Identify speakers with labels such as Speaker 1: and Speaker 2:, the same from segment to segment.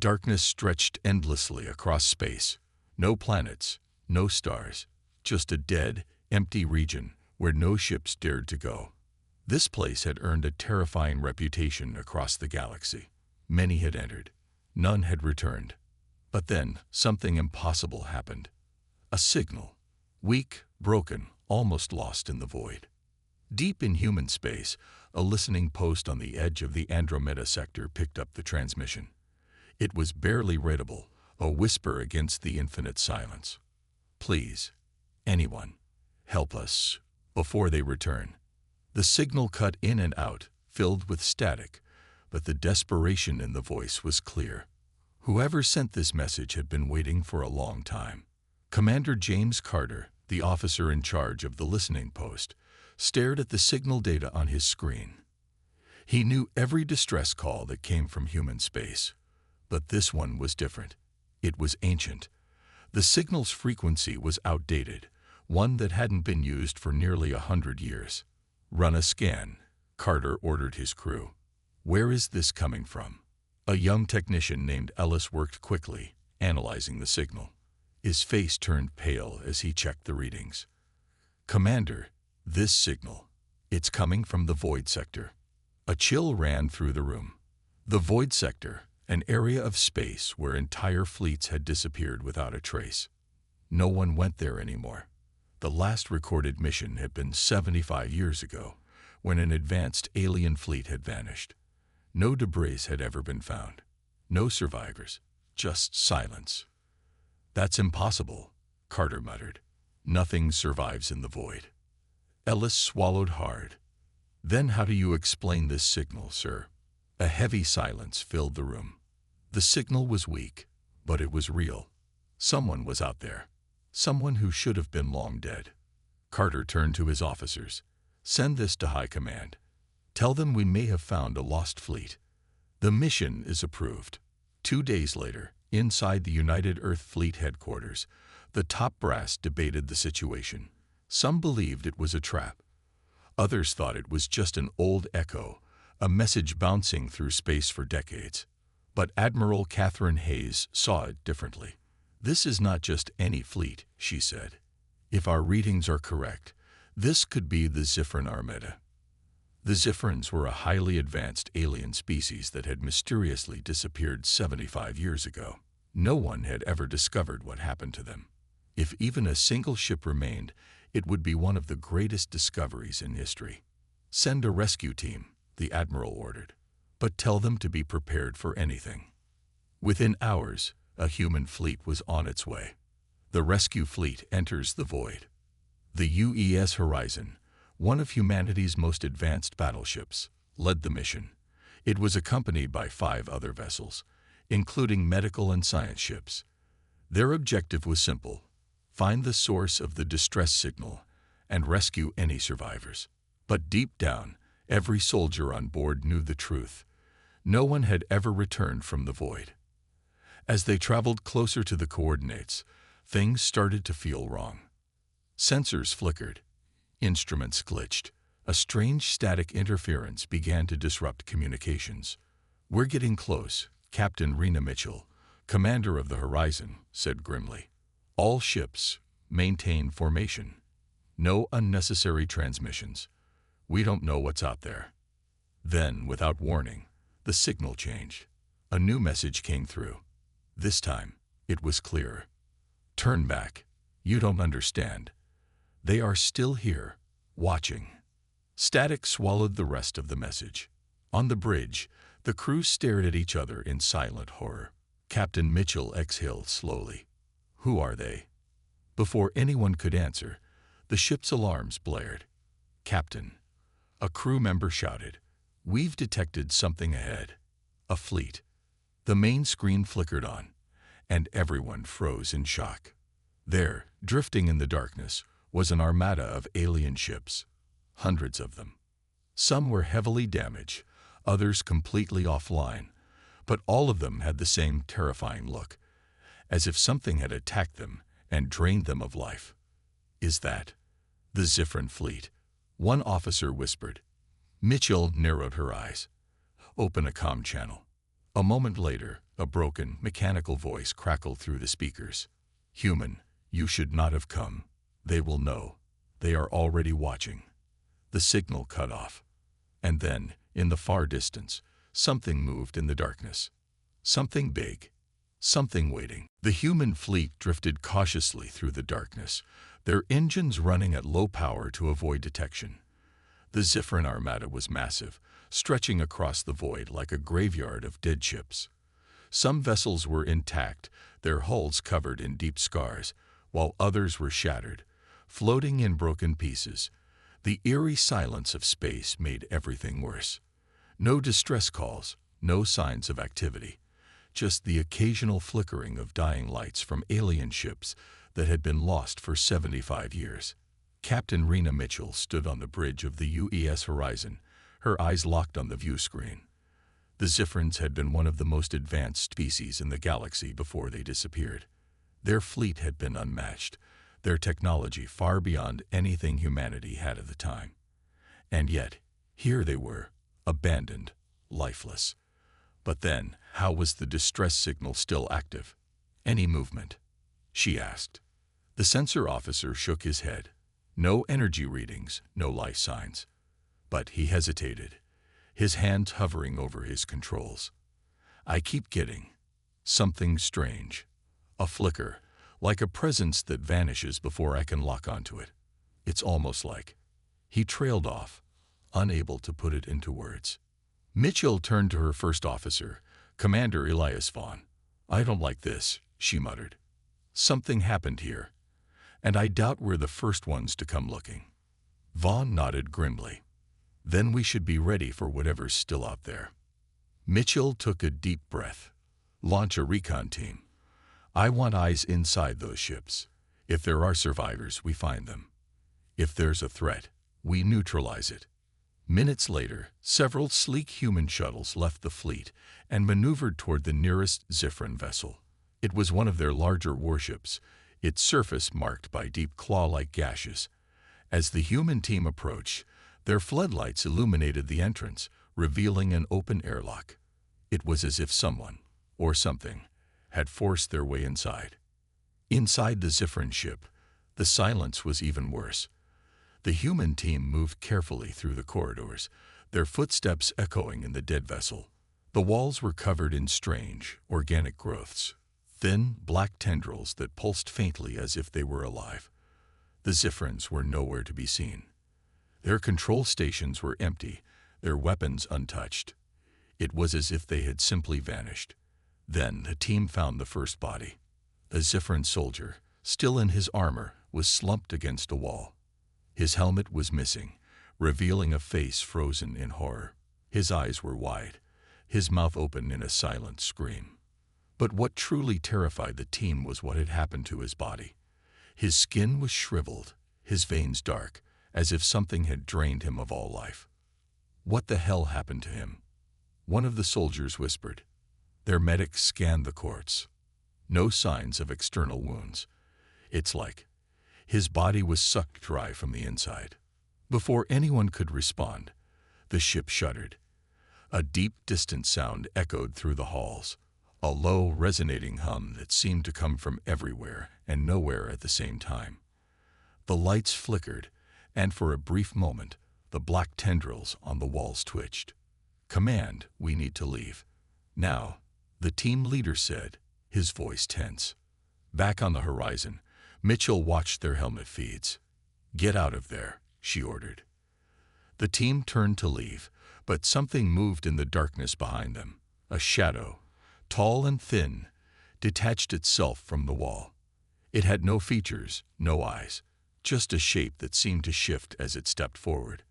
Speaker 1: Darkness stretched endlessly across space. No planets, no stars, just a dead, empty region where no ships dared to go. This place had earned a terrifying reputation across the galaxy. Many had entered. None had returned. But then, something impossible happened. A signal. Weak, broken, almost lost in the void. Deep in human space, a listening post on the edge of the Andromeda sector picked up the transmission. It was barely readable, a whisper against the infinite silence. "Please, anyone, help us, before they return." The signal cut in and out, filled with static, but the desperation in the voice was clear. Whoever sent this message had been waiting for a long time. Commander James Carter, the officer in charge of the listening post, stared at the signal data on his screen. He knew every distress call that came from human space. But this one was different. It was ancient. The signal's frequency was outdated, one that hadn't been used for nearly 100 years. "Run a scan," Carter ordered his crew. "Where is this coming from?" A young technician named Ellis worked quickly, analyzing the signal. His face turned pale as he checked the readings. "Commander, this signal, it's coming from the void sector." A chill ran through the room. The void sector, an area of space where entire fleets had disappeared without a trace. No one went there anymore. The last recorded mission had been 75 years ago, when an advanced alien fleet had vanished. No debris had ever been found. No survivors, just silence. "That's impossible," Carter muttered. "Nothing survives in the void." Ellis swallowed hard. "Then how do you explain this signal, sir?" A heavy silence filled the room. The signal was weak, but it was real. Someone was out there. Someone who should have been long dead. Carter turned to his officers. "Send this to High Command. Tell them we may have found a lost fleet. The mission is approved." 2 days later, inside the United Earth Fleet headquarters, the top brass debated the situation. Some believed it was a trap. Others thought it was just an old echo, a message bouncing through space for decades. But Admiral Catherine Hayes saw it differently. "This is not just any fleet," she said. "If our readings are correct, this could be the Zifran Armada." The Zifrans were a highly advanced alien species that had mysteriously disappeared 75 years ago. No one had ever discovered what happened to them. If even a single ship remained, it would be one of the greatest discoveries in history. "Send a rescue team," the Admiral ordered, "but tell them to be prepared for anything." Within hours, a human fleet was on its way. The rescue fleet enters the void. The UES Horizon, one of humanity's most advanced battleships, led the mission. It was accompanied by 5 other vessels, including medical and science ships. Their objective was simple: find the source of the distress signal and rescue any survivors. But deep down, every soldier on board knew the truth. No one had ever returned from the void. As they traveled closer to the coordinates, things started to feel wrong. Sensors flickered. Instruments glitched. A strange static interference began to disrupt communications. "We're getting close," Captain Rena Mitchell, commander of the Horizon, said grimly. "All ships, maintain formation. No unnecessary transmissions. We don't know what's out there." Then, without warning, the signal changed. A new message came through. This time, it was clearer. "Turn back. You don't understand. They are still here, watching." Static swallowed the rest of the message. On the bridge, the crew stared at each other in silent horror. Captain Mitchell exhaled slowly. "Who are they?" Before anyone could answer, the ship's alarms blared. "Captain," a crew member shouted, "we've detected something ahead. A fleet." The main screen flickered on, and everyone froze in shock. There, drifting in the darkness, was an armada of alien ships. Hundreds of them. Some were heavily damaged, others completely offline, but all of them had the same terrifying look, as if something had attacked them and drained them of life. "Is that the Zifran fleet?" one officer whispered. Mitchell narrowed her eyes. "Open a comm channel." A moment later, A broken, mechanical voice crackled through the speakers. "Human, you should not have come. They will know. They are already watching." The signal cut off. And then, in the far distance, something moved in the darkness. Something big. Something waiting. The human fleet drifted cautiously through the darkness, their engines running at low power to avoid detection. The Zifrin armada was massive, stretching across the void like a graveyard of dead ships. Some vessels were intact, their hulls covered in deep scars, while others were shattered, floating in broken pieces. The eerie silence of space made everything worse. No distress calls, no signs of activity, just the occasional flickering of dying lights from alien ships that had been lost for 75 years. Captain Rena Mitchell stood on the bridge of the UES Horizon, her eyes locked on the view screen. The Zifrins had been one of the most advanced species in the galaxy before they disappeared. Their fleet had been unmatched, their technology far beyond anything humanity had at the time. And yet, here they were, abandoned, lifeless. But then, how was the distress signal still active? "Any movement?" she asked. The sensor officer shook his head. No energy readings, no life signs. But he hesitated, his hands hovering over his controls. "I keep getting something strange. A flicker, like a presence that vanishes before I can lock onto it. It's almost like..." He trailed off, unable to put it into words. Mitchell turned to her first officer, Commander Elias Vaughn. "I don't like this," she muttered. "Something happened here, and I doubt we're the first ones to come looking." Vaughn nodded grimly. "Then we should be ready for whatever's still out there." Mitchell took a deep breath. "Launch a recon team. I want eyes inside those ships. If there are survivors, we find them. If there's a threat, we neutralize it." Minutes later, several sleek human shuttles left the fleet and maneuvered toward the nearest Zifrin vessel. It was one of their larger warships, its surface marked by deep claw-like gashes. As the human team approached, their floodlights illuminated the entrance, revealing an open airlock. It was as if someone, or something, had forced their way inside. Inside the Zifrin ship, the silence was even worse. The human team moved carefully through the corridors, their footsteps echoing in the dead vessel. The walls were covered in strange, organic growths, thin, black tendrils that pulsed faintly as if they were alive. The Zifrins were nowhere to be seen. Their control stations were empty, their weapons untouched. It was as if they had simply vanished. Then the team found the first body. A Zifrin soldier, still in his armor, was slumped against a wall. His helmet was missing, revealing a face frozen in horror. His eyes were wide, his mouth open in a silent scream. But what truly terrified the team was what had happened to his body. His skin was shriveled, his veins dark, as if something had drained him of all life. "What the hell happened to him?" one of the soldiers whispered. Their medics scanned the corpse. No signs of external wounds. "It's like his body was sucked dry from the inside." Before anyone could respond, the ship shuddered. A deep, distant sound echoed through the halls, a low, resonating hum that seemed to come from everywhere and nowhere at the same time. The lights flickered, and for a brief moment, the black tendrils on the walls twitched. "Command, we need to leave. Now," the team leader said, his voice tense. Back on the horizon, Mitchell watched their helmet feeds. "Get out of there," she ordered. The team turned to leave, but something moved in the darkness behind them. A shadow, tall and thin, detached itself from the wall. It had no features, no eyes, just a shape that seemed to shift as it stepped forward.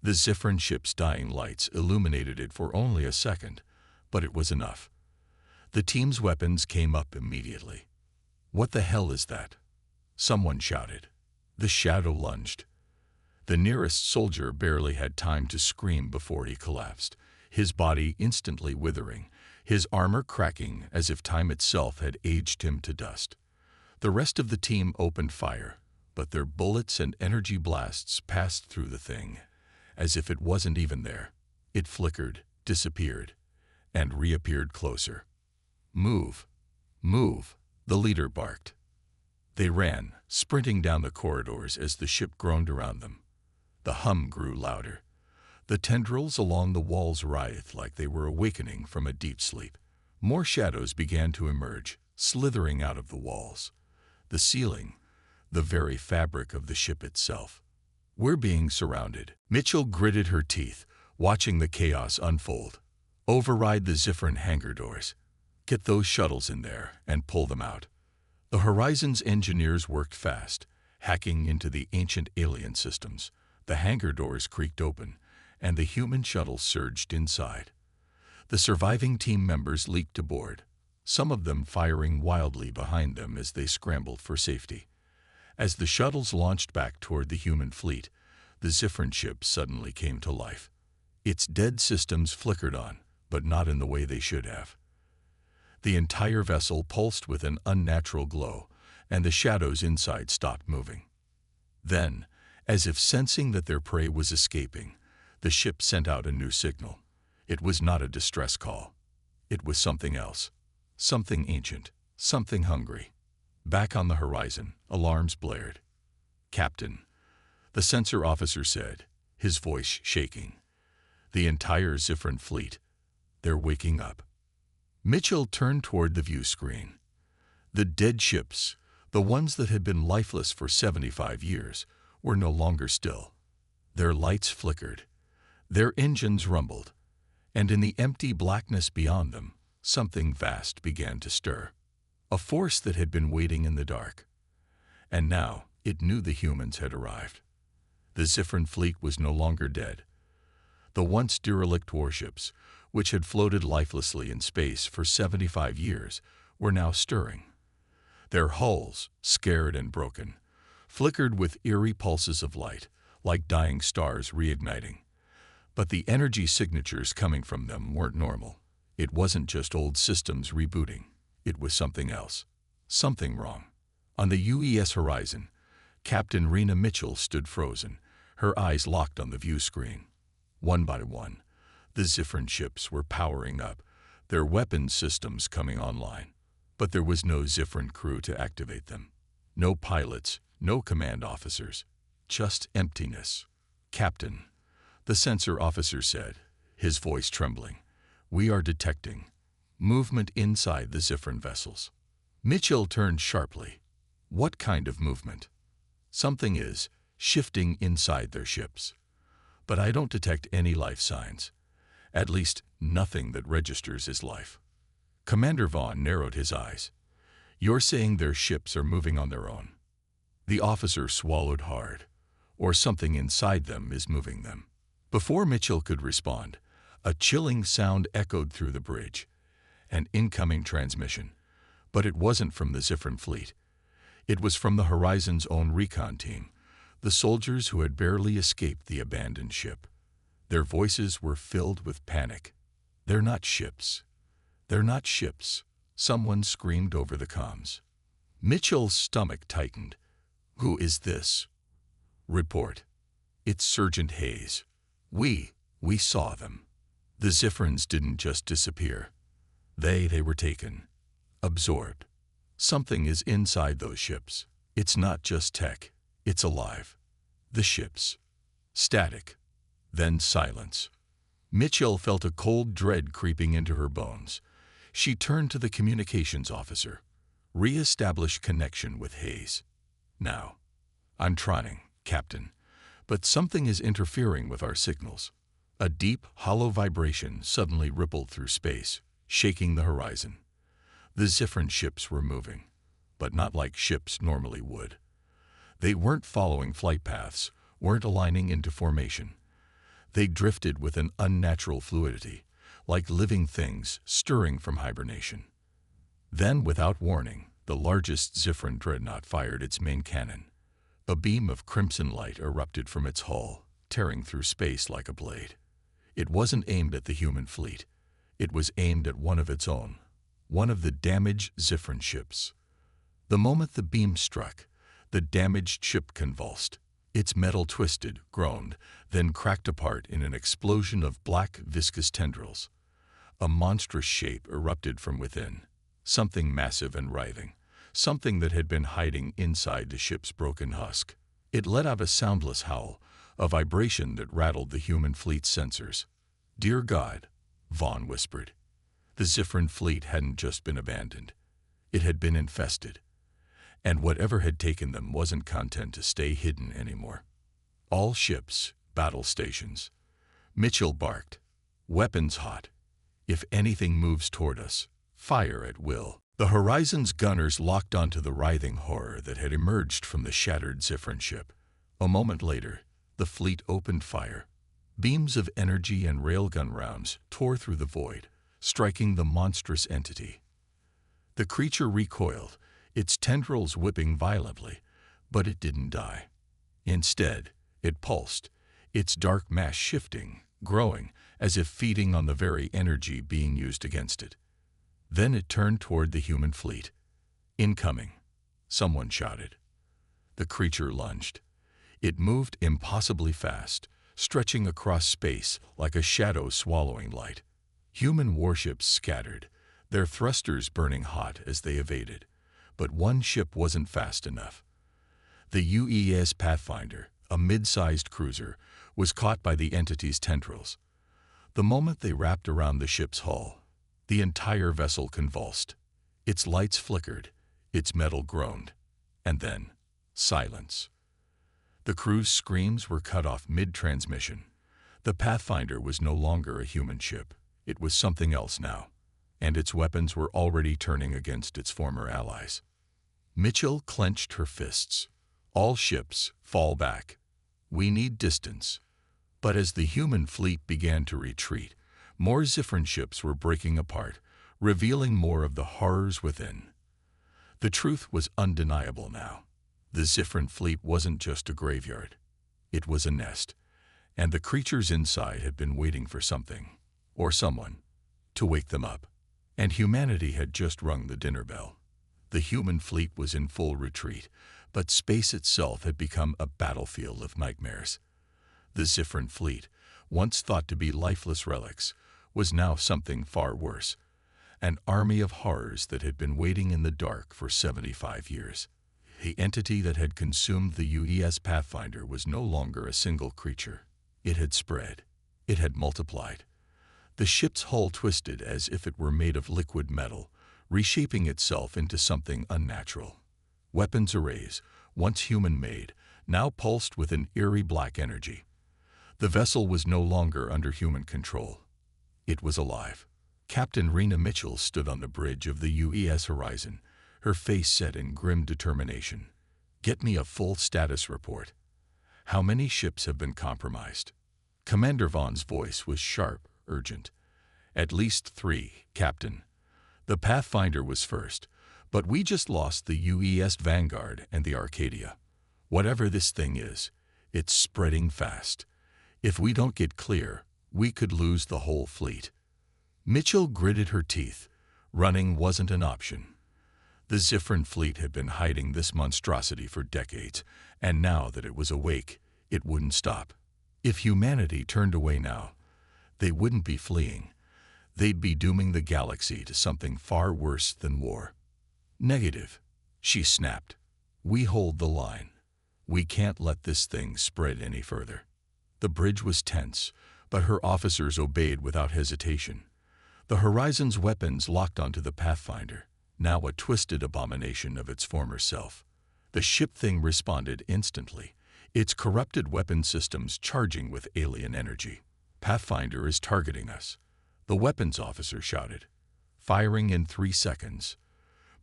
Speaker 1: The Zifrin ship's dying lights illuminated it for only a second, but it was enough. The team's weapons came up immediately. "What the hell is that?" someone shouted. The shadow lunged. The nearest soldier barely had time to scream before he collapsed, his body instantly withering, his armor cracking as if time itself had aged him to dust. The rest of the team opened fire, but their bullets and energy blasts passed through the thing, as if it wasn't even there. It flickered, disappeared, and reappeared closer. Move, move, the leader barked. They ran, sprinting down the corridors as the ship groaned around them. The hum grew louder. The tendrils along the walls writhed like they were awakening from a deep sleep. More shadows began to emerge, slithering out of the walls, the ceiling, the very fabric of the ship itself. We're being surrounded. Mitchell gritted her teeth, watching the chaos unfold. Override the Zifrin hangar doors. Get those shuttles in there and pull them out. The Horizon's engineers worked fast, hacking into the ancient alien systems. The hangar doors creaked open, and the human shuttles surged inside. The surviving team members leaped aboard, some of them firing wildly behind them as they scrambled for safety. As the shuttles launched back toward the human fleet, the Zifrin ship suddenly came to life. Its dead systems flickered on, but not in the way they should have. The entire vessel pulsed with an unnatural glow, and the shadows inside stopped moving. Then, as if sensing that their prey was escaping, the ship sent out a new signal. It was not a distress call. It was something else. Something ancient. Something hungry. Back on the horizon, alarms blared. "Captain," the sensor officer said, his voice shaking. "The entire Zifrin fleet. They're waking up." Mitchell turned toward the view screen. The dead ships, the ones that had been lifeless for 75 years, were no longer still. Their lights flickered. Their engines rumbled. And in the empty blackness beyond them, something vast began to stir. A force that had been waiting in the dark. And now it knew the humans had arrived. The Zifrin fleet was no longer dead. The once derelict warships, which had floated lifelessly in space for 75 years, were now stirring. Their hulls, scared and broken, flickered with eerie pulses of light, like dying stars reigniting. But the energy signatures coming from them weren't normal. It wasn't just old systems rebooting. It was something else. Something wrong. On the UES horizon, Captain Rena Mitchell stood frozen, her eyes locked on the view screen. One by one, the Zifrin ships were powering up, their weapons systems coming online. But there was no Zifrin crew to activate them. No pilots, no command officers. Just emptiness. "Captain," the sensor officer said, his voice trembling, "we are detecting movement inside the Zifrin vessels." Mitchell turned sharply. "What kind of movement?" "Something is shifting inside their ships. But I don't detect any life signs. At least, nothing that registers as life." Commander Vaughn narrowed his eyes. "You're saying their ships are moving on their own?" The officer swallowed hard. "Or something inside them is moving them." Before Mitchell could respond, a chilling sound echoed through the bridge. An incoming transmission. But it wasn't from the Zifrin fleet. It was from the Horizon's own recon team, the soldiers who had barely escaped the abandoned ship. Their voices were filled with panic. "They're not ships. They're not ships," someone screamed over the comms. Mitchell's stomach tightened. "Who is this?" "Report. It's Sergeant Hayes. We saw them. The Zifrins didn't just disappear. They were taken. Absorbed. Something is inside those ships. It's not just tech. It's alive." The ships. Static. Then silence. Mitchell felt a cold dread creeping into her bones. She turned to the communications officer. "Re-establish connection with Hayes. Now." "I'm trying, Captain, but something is interfering with our signals." A deep, hollow vibration suddenly rippled through space, shaking the horizon. The Zifrin ships were moving, but not like ships normally would. They weren't following flight paths, weren't aligning into formation. They drifted with an unnatural fluidity, like living things stirring from hibernation. Then, without warning, the largest Zifrin dreadnought fired its main cannon. A beam of crimson light erupted from its hull, tearing through space like a blade. It wasn't aimed at the human fleet. It was aimed at one of its own, one of the damaged Zifrin ships. The moment the beam struck, the damaged ship convulsed. Its metal twisted, groaned, then cracked apart in an explosion of black, viscous tendrils. A monstrous shape erupted from within, something massive and writhing, something that had been hiding inside the ship's broken husk. It let out a soundless howl, a vibration that rattled the human fleet's sensors. "Dear God," Vaughn whispered. The Zifrin fleet hadn't just been abandoned. It had been infested. And whatever had taken them wasn't content to stay hidden anymore. "All ships, battle stations." Mitchell barked. "Weapons hot. If anything moves toward us, fire at will." The Horizon's gunners locked onto the writhing horror that had emerged from the shattered Zifrin ship. A moment later, the fleet opened fire. Beams of energy and railgun rounds tore through the void, striking the monstrous entity. The creature recoiled, its tendrils whipping violently, but it didn't die. Instead, it pulsed, its dark mass shifting, growing, as if feeding on the very energy being used against it. Then it turned toward the human fleet. "Incoming," someone shouted. The creature lunged. It moved impossibly fast, stretching across space like a shadow swallowing light. Human warships scattered, their thrusters burning hot as they evaded. But one ship wasn't fast enough. The UES Pathfinder, a mid-sized cruiser, was caught by the entity's tendrils. The moment they wrapped around the ship's hull, the entire vessel convulsed. Its lights flickered, its metal groaned, and then silence. The crew's screams were cut off mid-transmission. The Pathfinder was no longer a human ship. It was something else now, and its weapons were already turning against its former allies. Mitchell clenched her fists. "All ships, fall back. We need distance." But as the human fleet began to retreat, more Zifrin ships were breaking apart, revealing more of the horrors within. The truth was undeniable now. The Zifrin fleet wasn't just a graveyard. It was a nest, and the creatures inside had been waiting for something, or someone, to wake them up. And humanity had just rung the dinner bell. The human fleet was in full retreat, but space itself had become a battlefield of nightmares. The Zifrin fleet, once thought to be lifeless relics, was now something far worse, an army of horrors that had been waiting in the dark for 75 years. The entity that had consumed the UES Pathfinder was no longer a single creature. It had spread. It had multiplied. The ship's hull twisted as if it were made of liquid metal, reshaping itself into something unnatural. Weapons arrays, once human-made, now pulsed with an eerie black energy. The vessel was no longer under human control. It was alive. Captain Rena Mitchell stood on the bridge of the UES Horizon, her face set in grim determination. "Get me a full status report. How many ships have been compromised?" Commander Vaughn's voice was sharp, urgent. "At least 3, Captain." The Pathfinder was first, but we just lost the UES Vanguard and the Arcadia. Whatever this thing is, it's spreading fast. If we don't get clear, we could lose the whole fleet. Mitchell gritted her teeth. Running wasn't an option. The Zifrin fleet had been hiding this monstrosity for decades, and now that it was awake, it wouldn't stop. If humanity turned away now, they wouldn't be fleeing. They'd be dooming the galaxy to something far worse than war. "Negative," she snapped. "We hold the line. We can't let this thing spread any further." The bridge was tense, but her officers obeyed without hesitation. The Horizon's weapons locked onto the Pathfinder, now a twisted abomination of its former self. The ship thing responded instantly, its corrupted weapon systems charging with alien energy. "Pathfinder is targeting us," the weapons officer shouted. "Firing in 3 seconds."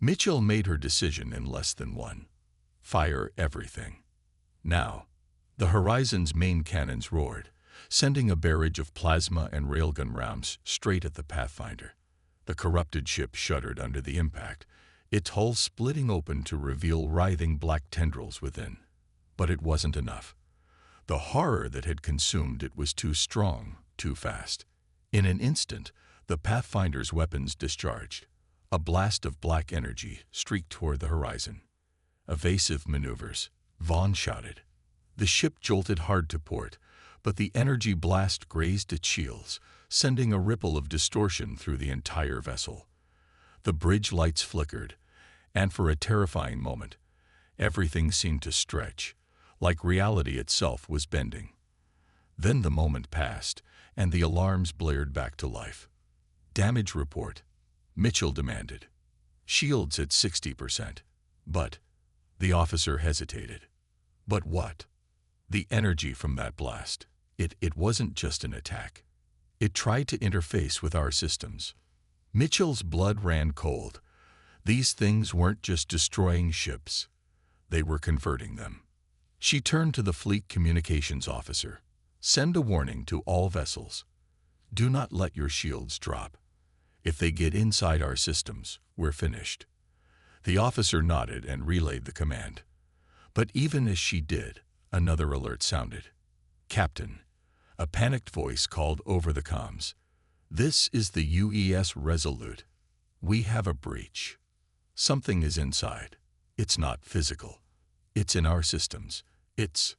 Speaker 1: Mitchell made her decision in less than 1. Fire everything. Now, the Horizon's main cannons roared, sending a barrage of plasma and railgun rounds straight at the Pathfinder. The corrupted ship shuddered under the impact, its hull splitting open to reveal writhing black tendrils within. But it wasn't enough. The horror that had consumed it was too strong, too fast. In an instant, the Pathfinder's weapons discharged. A blast of black energy streaked toward the Horizon. "Evasive maneuvers," Vaughn shouted. The ship jolted hard to port, but the energy blast grazed its shields, sending a ripple of distortion through the entire vessel. The bridge lights flickered, and for a terrifying moment, everything seemed to stretch, like reality itself was bending. Then the moment passed, and the alarms blared back to life. "Damage report," Mitchell demanded. "Shields at 60%. But," the officer hesitated. "But what?" "The energy from that blast. It wasn't just an attack. It tried to interface with our systems." Mitchell's blood ran cold. These things weren't just destroying ships. They were converting them. She turned to the fleet communications officer. "Send a warning to all vessels. Do not let your shields drop. If they get inside our systems, we're finished." The officer nodded and relayed the command. But even as she did, another alert sounded. "Captain," a panicked voice called over the comms. "This is the UES Resolute. We have a breach. Something is inside. It's not physical. It's in our systems. It's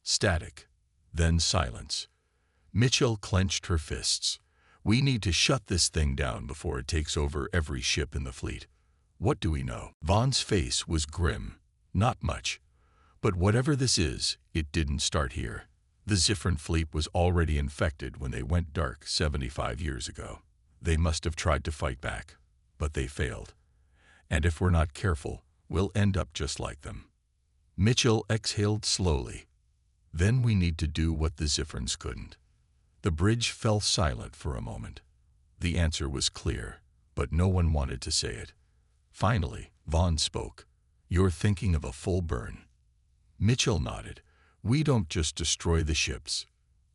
Speaker 1: static." Then silence. Mitchell clenched her fists. "We need to shut this thing down before it takes over every ship in the fleet. What do we know?" Vaughn's face was grim. "Not much. But whatever this is, it didn't start here. The Zifran fleet was already infected when they went dark 75 years ago. They must have tried to fight back, but they failed. And if we're not careful, we'll end up just like them." Mitchell exhaled slowly. "Then we need to do what the Zifrans couldn't." The bridge fell silent for a moment. The answer was clear, but no one wanted to say it. Finally, Vaughn spoke. "You're thinking of a full burn." Mitchell nodded. "We don't just destroy the ships.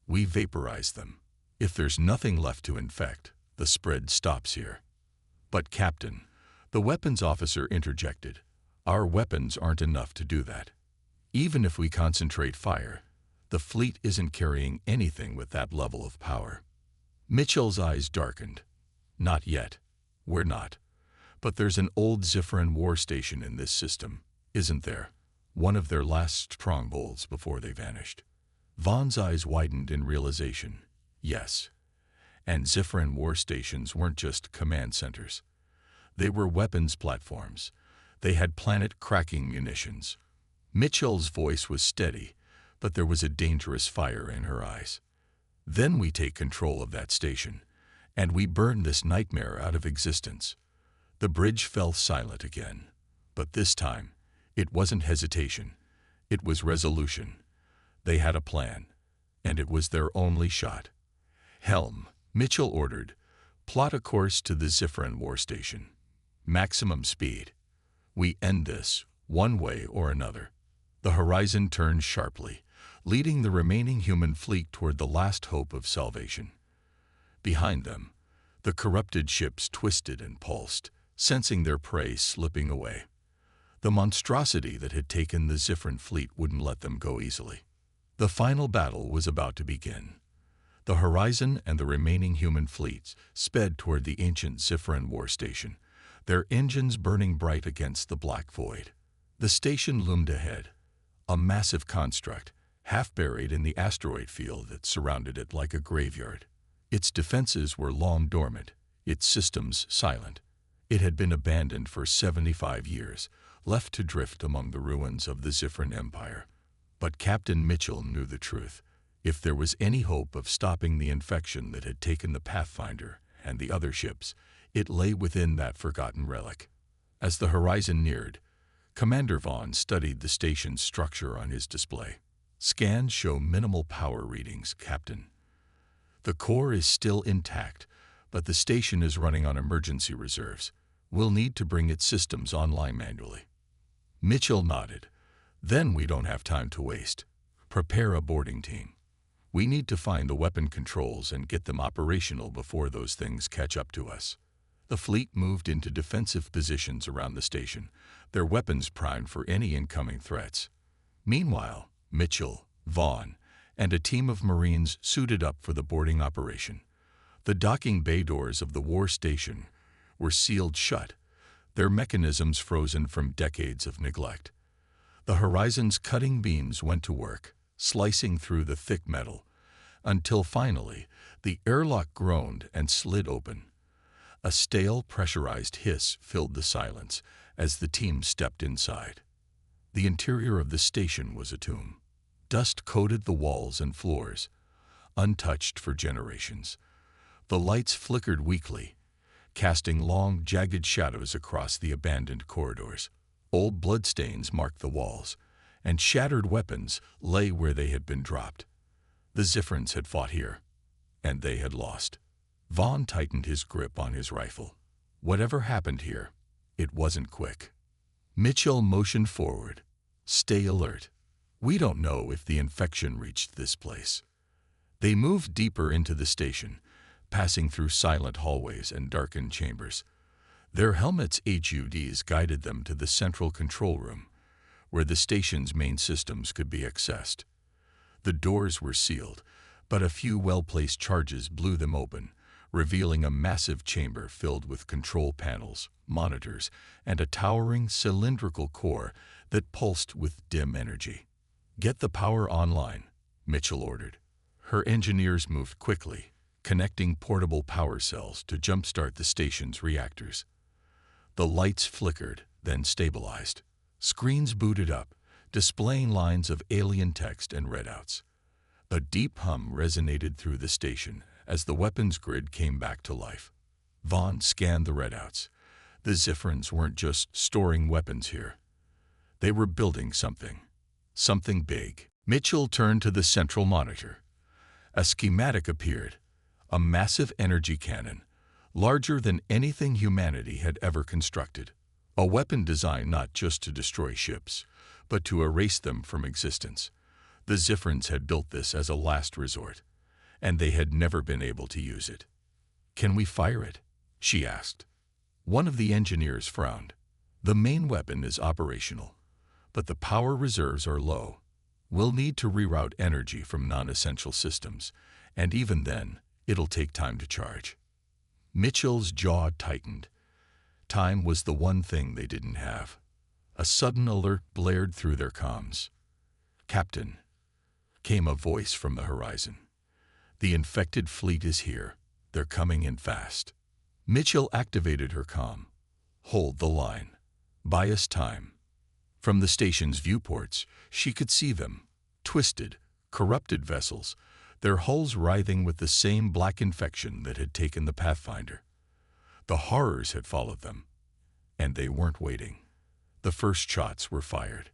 Speaker 1: We vaporize them. If there's nothing left to infect, the spread stops here." "But Captain," the weapons officer interjected, "our weapons aren't enough to do that. Even if we concentrate fire, the fleet isn't carrying anything with that level of power." Mitchell's eyes darkened. "Not yet. We're not. But there's an old Zifran war station in this system, isn't there? One of their last strongholds before they vanished." Vaughn's eyes widened in realization. Yes. And Zifran war stations weren't just command centers. They were weapons platforms. They had planet-cracking munitions. Mitchell's voice was steady, but there was a dangerous fire in her eyes. "Then we take control of that station, and we burn this nightmare out of existence." The bridge fell silent again. But this time, it wasn't hesitation. It was resolution. They had a plan, and it was their only shot. "Helm," Mitchell ordered, "plot a course to the Zifran war station. Maximum speed. We end this, one way or another." The horizon turned sharply, leading the remaining human fleet toward the last hope of salvation. Behind them, the corrupted ships twisted and pulsed, sensing their prey slipping away. The monstrosity that had taken the Zifran fleet wouldn't let them go easily. The final battle was about to begin. The horizon and the remaining human fleets sped toward the ancient Zifran war station, their engines burning bright against the black void. The station loomed ahead, a massive construct, half buried in the asteroid field that surrounded it like a graveyard. Its defenses were long dormant, its systems silent. It had been abandoned for 75 years, left to drift among the ruins of the Zifran Empire. But Captain Mitchell knew the truth. If there was any hope of stopping the infection that had taken the Pathfinder and the other ships, it lay within that forgotten relic. As the horizon neared, Commander Vaughn studied the station's structure on his display. "Scans show minimal power readings, Captain. The core is still intact, but the station is running on emergency reserves. We'll need to bring its systems online manually." Mitchell nodded. "Then we don't have time to waste. Prepare a boarding team. We need to find the weapon controls and get them operational before those things catch up to us." The fleet moved into defensive positions around the station, their weapons primed for any incoming threats. Meanwhile, Mitchell, Vaughn, and a team of Marines suited up for the boarding operation. The docking bay doors of the war station were sealed shut, their mechanisms frozen from decades of neglect. The horizon's cutting beams went to work, slicing through the thick metal, until finally the airlock groaned and slid open. A stale, pressurized hiss filled the silence as the team stepped inside. The interior of the station was a tomb. Dust coated the walls and floors, untouched for generations. The lights flickered weakly, casting long, jagged shadows across the abandoned corridors. Old bloodstains marked the walls, and shattered weapons lay where they had been dropped. The Ziphrans had fought here, and they had lost. Vaughn tightened his grip on his rifle. Whatever happened here, it wasn't quick. Mitchell motioned forward. Stay alert. We don't know if the infection reached this place. They moved deeper into the station, passing through silent hallways and darkened chambers. Their helmets' HUDs guided them to the central control room, where the station's main systems could be accessed. The doors were sealed, but a few well-placed charges blew them open, revealing a massive chamber filled with control panels, monitors, and a towering cylindrical core that pulsed with dim energy. "Get the power online," Mitchell ordered. Her engineers moved quickly, connecting portable power cells to jumpstart the station's reactors. The lights flickered, then stabilized. Screens booted up, displaying lines of alien text and readouts. A deep hum resonated through the station as the weapons grid came back to life. Vaughn scanned the readouts. The Ziphrans weren't just storing weapons here. They were building something big. Mitchell turned to the central monitor. A schematic appeared, a massive energy cannon, larger than anything humanity had ever constructed. A weapon designed not just to destroy ships, but to erase them from existence. The Ziphrans had built this as a last resort, and they had never been able to use it. "Can we fire it?" she asked. One of the engineers frowned. "The main weapon is operational, but the power reserves are low. We'll need to reroute energy from non-essential systems, and even then, it'll take time to charge." Mitchell's jaw tightened. Time was the one thing they didn't have. A sudden alert blared through their comms. "Captain," came a voice from the horizon. "The infected fleet is here. They're coming in fast." Mitchell activated her comm. "Hold the line. Buy us time." From the station's viewports, she could see them, twisted, corrupted vessels, their hulls writhing with the same black infection that had taken the Pathfinder. The horrors had followed them, and they weren't waiting. The first shots were fired.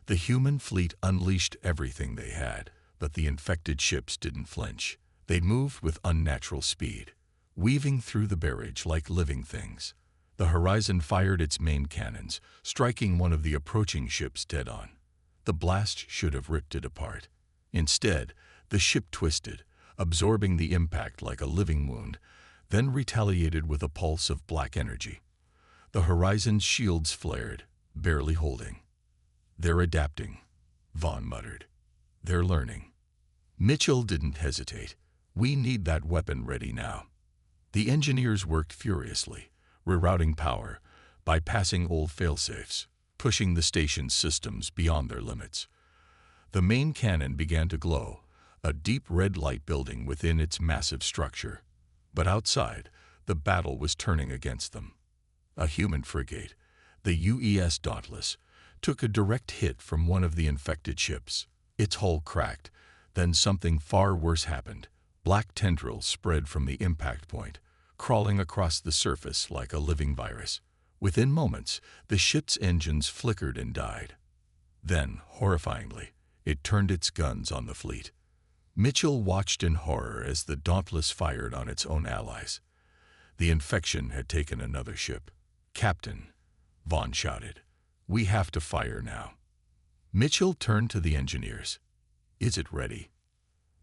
Speaker 1: The human fleet unleashed everything they had, but the infected ships didn't flinch. They moved with unnatural speed, weaving through the barrage like living things. The horizon fired its main cannons, striking one of the approaching ships dead on. The blast should have ripped it apart. Instead, the ship twisted, absorbing the impact like a living wound, then retaliated with a pulse of black energy. The horizon's shields flared, barely holding. "They're adapting," Vaughn muttered. "They're learning." Mitchell didn't hesitate. "We need that weapon ready now." The engineers worked furiously, rerouting power, bypassing old failsafes, pushing the station's systems beyond their limits. The main cannon began to glow, a deep red light building within its massive structure. But outside, the battle was turning against them. A human frigate, the UES Dauntless, took a direct hit from one of the infected ships. Its hull cracked, then something far worse happened. Black tendrils spread from the impact point, crawling across the surface like a living virus. Within moments, the ship's engines flickered and died. Then, horrifyingly, it turned its guns on the fleet. Mitchell watched in horror as the Dauntless fired on its own allies. The infection had taken another ship. "Captain," Vaughn shouted, "we have to fire now." Mitchell turned to the engineers. "Is it ready?"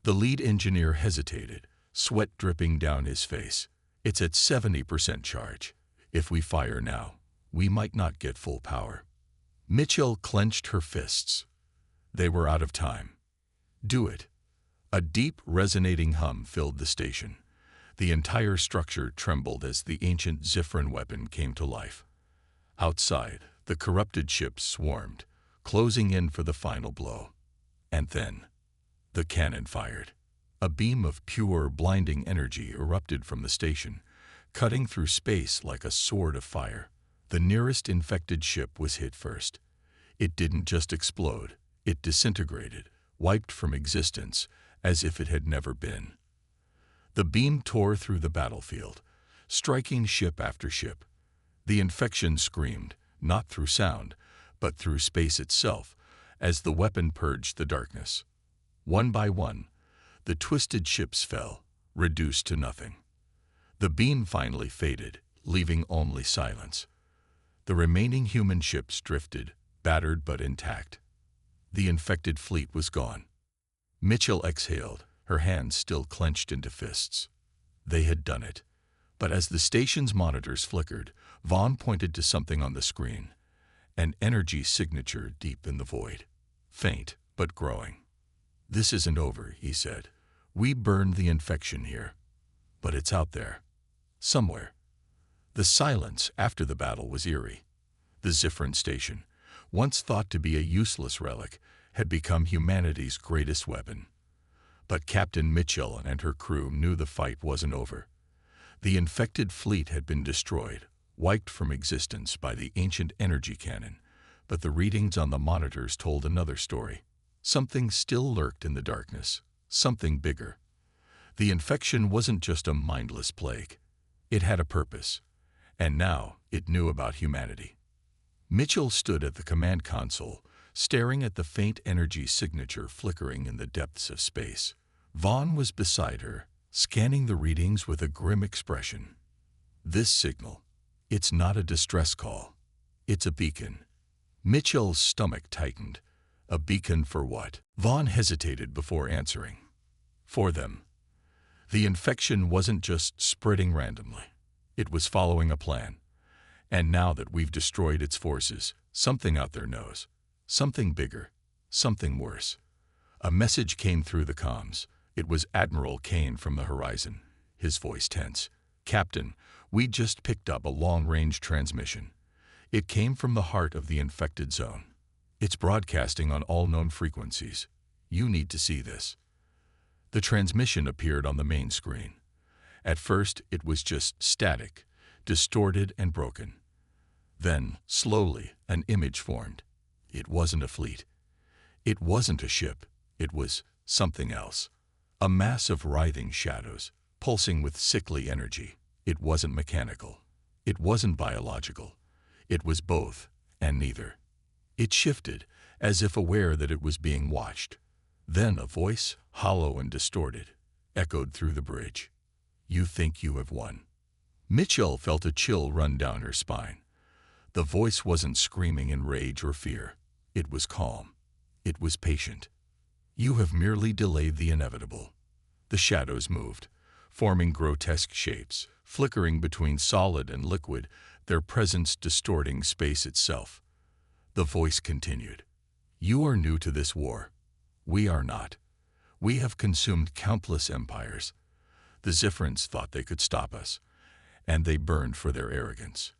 Speaker 1: The lead engineer hesitated, sweat dripping down his face. "It's at 70% charge. If we fire now, we might not get full power." Mitchell clenched her fists. They were out of time. "Do it." A deep, resonating hum filled the station. The entire structure trembled as the ancient Ziphran weapon came to life. Outside, the corrupted ships swarmed, closing in for the final blow. And then, the cannon fired. A beam of pure, blinding energy erupted from the station, cutting through space like a sword of fire. The nearest infected ship was hit first. It didn't just explode, it disintegrated, wiped from existence, as if it had never been. The beam tore through the battlefield, striking ship after ship. The infection screamed, not through sound, but through space itself, as the weapon purged the darkness. One by one, the twisted ships fell, reduced to nothing. The beam finally faded, leaving only silence. The remaining human ships drifted, battered but intact. The infected fleet was gone. Mitchell exhaled, her hands still clenched into fists. They had done it. But as the station's monitors flickered, Vaughn pointed to something on the screen. An energy signature deep in the void. Faint, but growing. "This isn't over," he said. "We burned the infection here. But it's out there. Somewhere." The silence after the battle was eerie. The Zifrin station, once thought to be a useless relic, had become humanity's greatest weapon. But Captain Mitchell and her crew knew the fight wasn't over. The infected fleet had been destroyed, wiped from existence by the ancient energy cannon, but the readings on the monitors told another story. Something still lurked in the darkness, something bigger. The infection wasn't just a mindless plague. It had a purpose, and now it knew about humanity. Mitchell stood at the command console, staring at the faint energy signature flickering in the depths of space. Vaughn was beside her, scanning the readings with a grim expression. "This signal, it's not a distress call. It's a beacon." Mitchell's stomach tightened. A beacon for what? Vaughn hesitated before answering. For them. The infection wasn't just spreading randomly. It was following a plan. And now that we've destroyed its forces, something out there knows. Something bigger. Something worse. A message came through the comms. It was Admiral Kane from the horizon, his voice tense. "Captain, we just picked up a long-range transmission. It came from the heart of the infected zone. It's broadcasting on all known frequencies. You need to see this." The transmission appeared on the main screen. At first, it was just static, distorted and broken. Then, slowly, an image formed. It wasn't a fleet. It wasn't a ship. It was something else. A mass of writhing shadows, pulsing with sickly energy. It wasn't mechanical. It wasn't biological. It was both, and neither. It shifted, as if aware that it was being watched. Then a voice, hollow and distorted, echoed through the bridge. "You think you have won." Mitchell felt a chill run down her spine. The voice wasn't screaming in rage or fear. It was calm. It was patient. "You have merely delayed the inevitable." The shadows moved, forming grotesque shapes, flickering between solid and liquid, their presence distorting space itself. The voice continued. "You are new to this war. We are not. We have consumed countless empires. The Zifrins thought they could stop us, and they burned for their arrogance."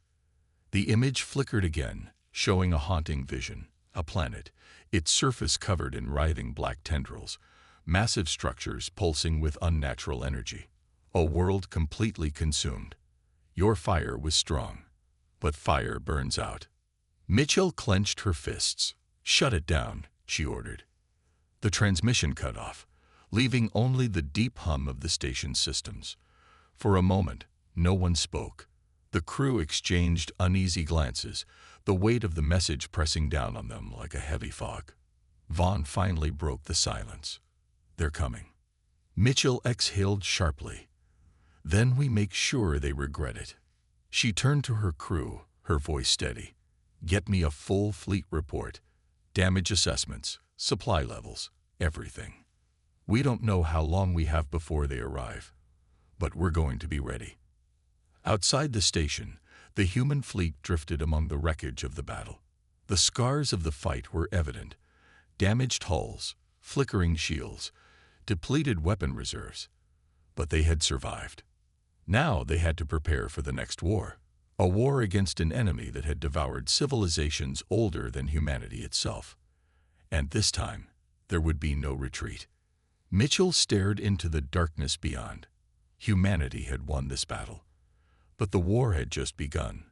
Speaker 1: The image flickered again, showing a haunting vision. A planet, its surface covered in writhing black tendrils, massive structures pulsing with unnatural energy. A world completely consumed. "Your fire was strong, but fire burns out." Mitchell clenched her fists. "Shut it down," she ordered. The transmission cut off, leaving only the deep hum of the station's systems. For a moment, no one spoke. The crew exchanged uneasy glances, the weight of the message pressing down on them like a heavy fog. Vaughn finally broke the silence. "They're coming." Mitchell exhaled sharply. "Then we make sure they regret it." She turned to her crew, her voice steady. "Get me a full fleet report. Damage assessments, supply levels, everything. We don't know how long we have before they arrive, but we're going to be ready." Outside the station, the human fleet drifted among the wreckage of the battle. The scars of the fight were evident. Damaged hulls, flickering shields, depleted weapon reserves. But they had survived. Now they had to prepare for the next war. A war against an enemy that had devoured civilizations older than humanity itself. And this time, there would be no retreat. Mitchell stared into the darkness beyond. Humanity had won this battle. But the war had just begun.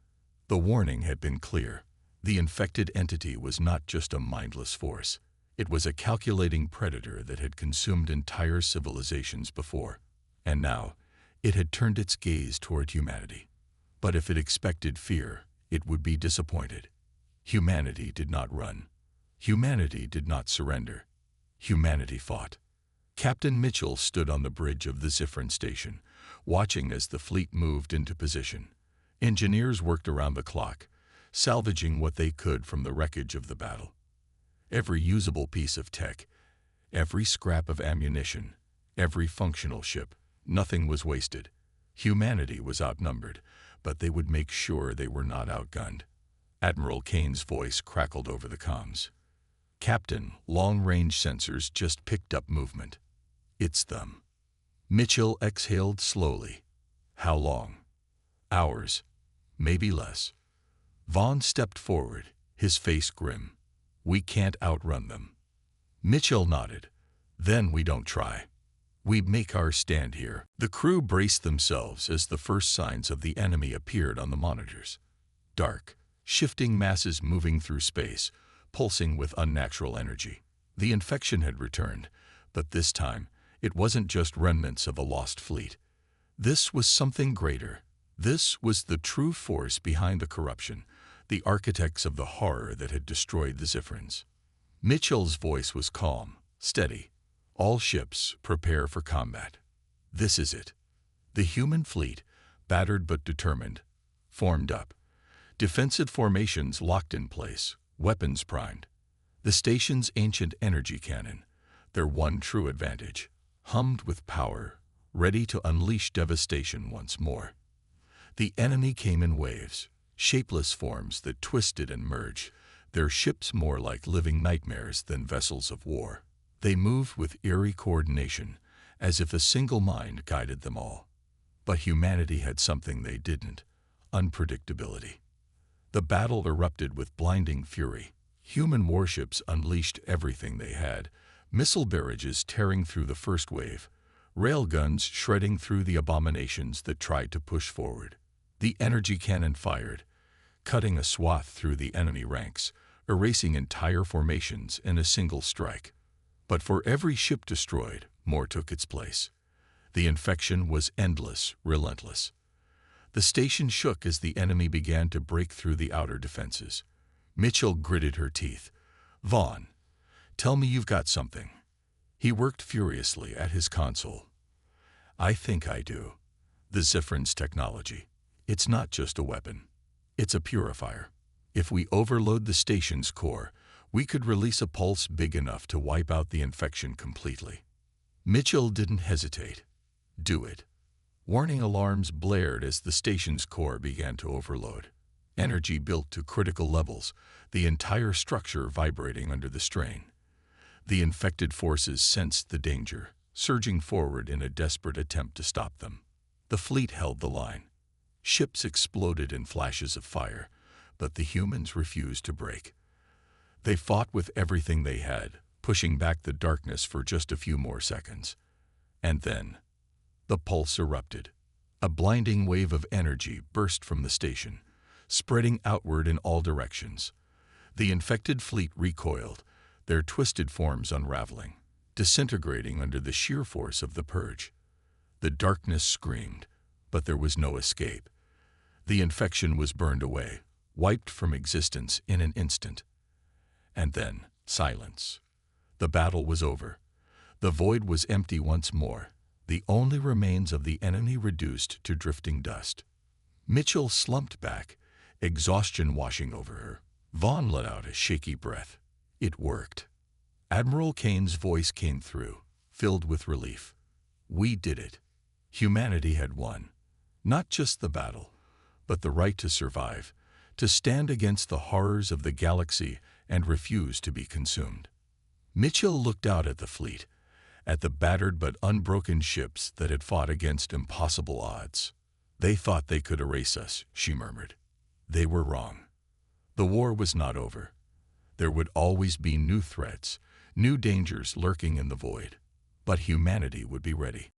Speaker 1: The warning had been clear. The infected entity was not just a mindless force. It was a calculating predator that had consumed entire civilizations before. And now, it had turned its gaze toward humanity. But if it expected fear, it would be disappointed. Humanity did not run. Humanity did not surrender. Humanity fought. Captain Mitchell stood on the bridge of the Zifrin station, watching as the fleet moved into position. Engineers worked around the clock, salvaging what they could from the wreckage of the battle. Every usable piece of tech, every scrap of ammunition, every functional ship, nothing was wasted. Humanity was outnumbered, but they would make sure they were not outgunned. Admiral Kane's voice crackled over the comms. "Captain, long-range sensors just picked up movement. It's them." Mitchell exhaled slowly. "How long?" "Hours. Maybe less." Vaughn stepped forward, his face grim. "We can't outrun them." Mitchell nodded. "Then we don't try. We make our stand here." The crew braced themselves as the first signs of the enemy appeared on the monitors. Dark, shifting masses moving through space, pulsing with unnatural energy. The infection had returned, but this time, it wasn't just remnants of a lost fleet. This was something greater. This was the true force behind the corruption, the architects of the horror that had destroyed the Zifrins. Mitchell's voice was calm, steady. "All ships, prepare for combat. This is it." The human fleet, battered but determined, formed up. Defensive formations locked in place, weapons primed. The station's ancient energy cannon, their one true advantage, hummed with power, ready to unleash devastation once more. The enemy came in waves, shapeless forms that twisted and merged, their ships more like living nightmares than vessels of war. They moved with eerie coordination, as if a single mind guided them all. But humanity had something they didn't: unpredictability. The battle erupted with blinding fury. Human warships unleashed everything they had, missile barrages tearing through the first wave, railguns shredding through the abominations that tried to push forward. The energy cannon fired, cutting a swath through the enemy ranks, erasing entire formations in a single strike. But for every ship destroyed, more took its place. The infection was endless, relentless. The station shook as the enemy began to break through the outer defenses. Mitchell gritted her teeth. "Vaughn, tell me you've got something." He worked furiously at his console. "I think I do. The Zifrin's technology. It's not just a weapon. It's a purifier. If we overload the station's core, we could release a pulse big enough to wipe out the infection completely." Mitchell didn't hesitate. "Do it." Warning alarms blared as the station's core began to overload. Energy built to critical levels, the entire structure vibrating under the strain. The infected forces sensed the danger, surging forward in a desperate attempt to stop them. The fleet held the line. Ships exploded in flashes of fire, but the humans refused to break. They fought with everything they had, pushing back the darkness for just a few more seconds. And then, the pulse erupted. A blinding wave of energy burst from the station, spreading outward in all directions. The infected fleet recoiled, their twisted forms unraveling, disintegrating under the sheer force of the purge. The darkness screamed, but there was no escape. The infection was burned away, wiped from existence in an instant. And then, silence. The battle was over. The void was empty once more, the only remains of the enemy reduced to drifting dust. Mitchell slumped back, exhaustion washing over her. Vaughn let out a shaky breath. It worked. Admiral Kane's voice came through, filled with relief. "We did it. Humanity had won. Not just the battle, but the right to survive, to stand against the horrors of the galaxy and refuse to be consumed." Mitchell looked out at the fleet, at the battered but unbroken ships that had fought against impossible odds. "They thought they could erase us," she murmured. "They were wrong. The war was not over. There would always be new threats, new dangers lurking in the void. But humanity would be ready."